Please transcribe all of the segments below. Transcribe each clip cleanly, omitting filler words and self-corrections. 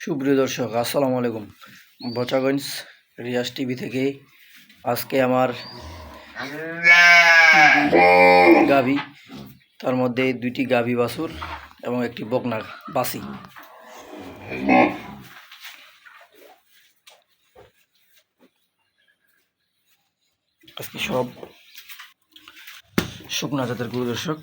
সুপ্রিয় দর্শক, আসসালামু আলাইকুম। বচাগঞ্জ রিয়াজ টিভি থেকে আজকে আমার গাভী, তার মধ্যে দুইটি গাভী বাছুর এবং একটি বকনা বাছি। আজকে সব শুকনা জাতের গরু দর্শক।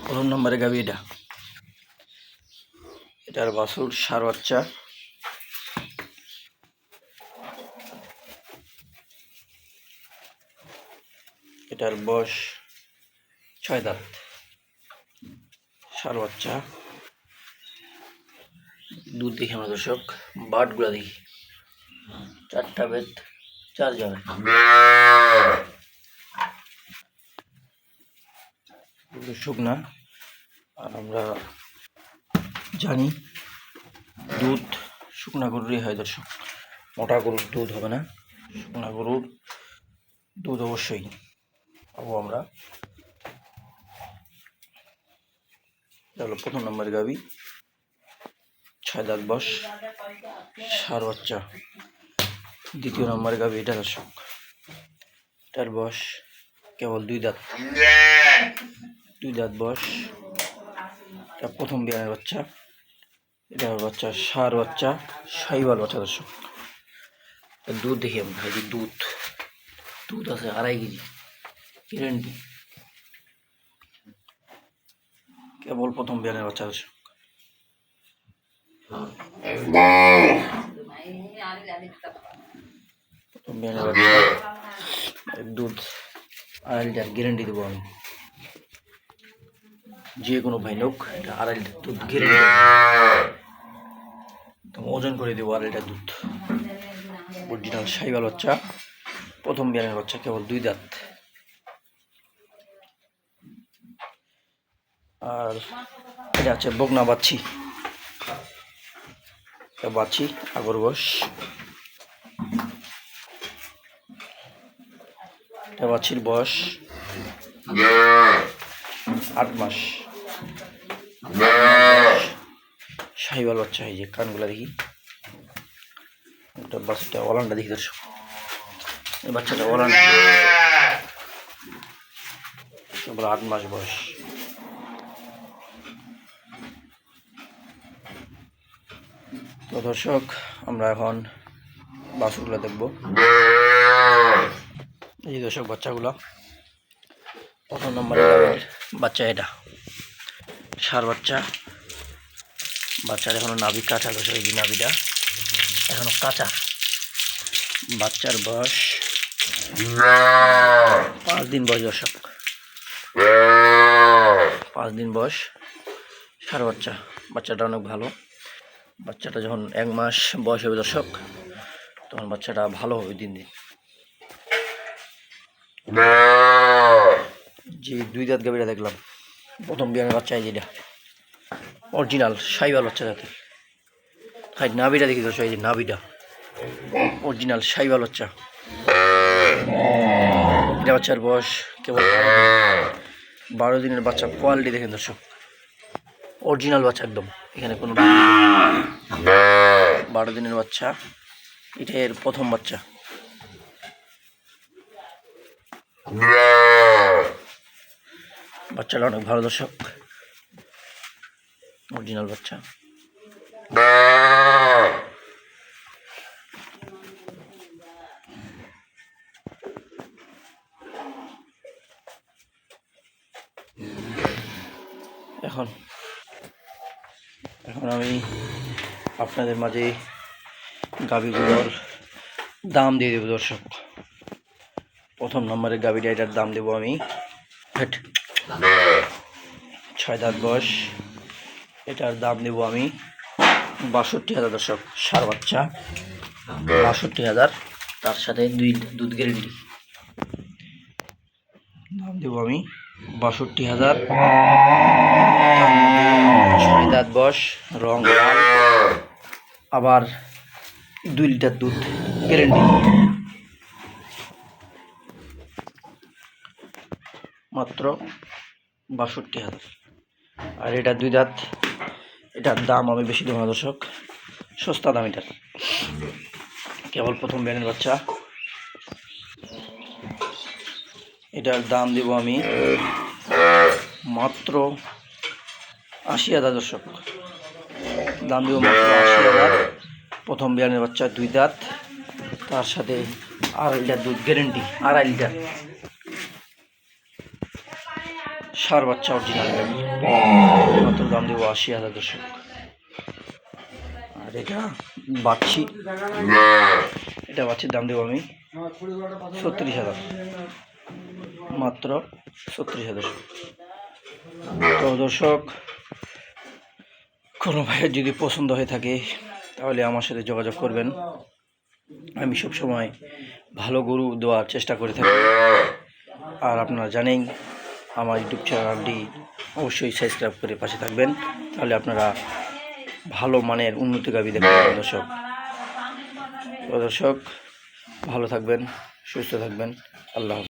প্রথম নম্বরে গাভী এটার বাছুর ষাঁড় বাচ্চা। এটার বয়স 6 দাঁত, ষাঁড় বাচ্চা। দুধ দেখি আমরা দর্শক, বাটগুলা দেখি, 4টা বেদ 4 জনে। শুকনা, আর আমরা জানি দুধ শুকনা গরুরই হয় দর্শক, মোটা গরুর দুধ হবে না। শুকনা গরুর দুধ অবশ্যই পাবো আমরা। প্রথম নম্বর গাভী, 6 দাঁত বয়স, ষাঁড় বাচ্চা। দ্বিতীয় নম্বর গাভী এটা দর্শক, এটার বয়স কেবল 2 দাঁত, 2 দাঁত বয়স। এটা প্রথম বিয়ানের বাচ্চা। এটার বাচ্চা ষাঁড় বাচ্চা, শাহিওয়াল বাচ্চা দর্শক। দুধ দেখি আমরা, এই যে দুধ আছে 2.5 কেজি গ্যারেন্টি, কেবল প্রথম বিয়ানের বাচ্চা দর্শক। প্রথম বিয়ানের বাচ্চা, দুধ 2.5 লিটার গ্যারেন্টি দেবো আমি। যে কোনো ভাই লোক এটা 2.5 লিটার দুধ গ্যারেন্টি, ওজন করে দেবো 2.5 লিটার দুধ। অরিজিনাল শাহিওয়াল বাচ্চা, প্রথম বিয়ানের বাচ্চা, কেবল 2 দাঁত। আর এটা হচ্ছে বকনা বাচ্চি, আগর বয়স। এটা বাচ্চির বয়স 8 মাস। শাহিওয়াল বাচ্চা। এই যে কানগুলা দেখি, এটা বাচ্চাটা ওলানটা দেখি দর্শক, এই বাচ্চাটা ওলান, 8 মাস বয়স। তো দর্শক, আমরা এখন বাছুরগুলো দেখবো। এই দর্শক বাচ্চাগুলো, প্রথম নম্বরে বাচ্চা এটা ষাঁড় বাচ্চা। বাচ্চার এখনো নাভি কাঁচা দর্শক, এই নাভিটা এখনো কাঁচা। বাচ্চার বয়স 5 দিন বয়স দর্শক, 5 দিন বয়স, ষাঁড় বাচ্চা। বাচ্চাটা অনেক ভালো। বাচ্চাটা যখন 1 মাস বয়স হবে দর্শক, তখন বাচ্চাটা ভালো হবে দিন দিন। যে 2 দাঁত গাভীটা দেখলাম, প্রথম বিয়ানের বাচ্চা, এই যেটা অরিজিনাল শাহিওয়াল বাচ্চা জাতের। নাভিটা দেখি দর্শক, এই যে নাভিটা অরিজিনাল শাহিওয়াল বাচ্চা। এটা বাচ্চার বয়স কেবল 12 দিনের বাচ্চা। কোয়ালিটি দেখেন দর্শক, অরিজিনাল বাচ্চা একদম, এখানে কোনো 12 দিনের বাচ্চা। এটা এর প্রথম বাচ্চা। বাচ্চাটা অনেক ভালো দর্শক, অরিজিনাল বাচ্চা। এখন আমি আপনাদের মাঝে গাভীগুলোর দাম দিয়ে দেবো দর্শক। প্রথম নম্বরের গাভীটা, এটার দাম দেবো আমি 6 দাঁত বয়স। এটার দাম দেবো আমি 62,000 দর্শক। ষাঁড় বাচ্চা, 62,000, তার সাথে 2 দুধ গ্যারেন্টি। দাম দেবো আমি 62,000। 6 দাঁত বয়স, রং লাল, আবার 2 লিটার দুধ গ্যারেন্টি। মাত্র 62,000। আর এটা 2 দাঁত। এটার দাম আমি বেশি দেবো না দর্শক, সস্তা দাম এটার, কেবল প্রথম বিয়ানের বাচ্চা। এটার দাম দেব আমি মাত্র 80,000 দর্শক, দাম দেব মাত্র 80,000। প্রথম বিয়ানের বাচ্চা, 2 দাঁত, তার সাথে 2.5 লিটার দুধ গ্যারেন্টি, 2.5 লিটার, ষাঁড় বাচ্চা অরিজিনাল, মাত্র দাম দেব 80,000 দর্শক। আর এটা বাচ্চি, এটা বাচ্চির দাম দেব আমি 36,000, মাত্র 36,000। তো দর্শক, কোনো ভাইয়ের যদি পছন্দ হয়ে থাকে তাহলে আমার সাথে যোগাযোগ করবেন। আমি সবসময় ভালো গরু দেওয়ার চেষ্টা করে থাকি। আর আপনারা জানেন আমার ইউটিউব চ্যানেলটি অবশ্যই সাবস্ক্রাইব করে পাশে থাকবেন, তাহলে আপনারা ভালো মানের উন্নত গাভী দেখতে পাবেন দর্শক। তো দর্শক, ভালো থাকবেন, সুস্থ থাকবেন, আল্লাহ হাফেজ।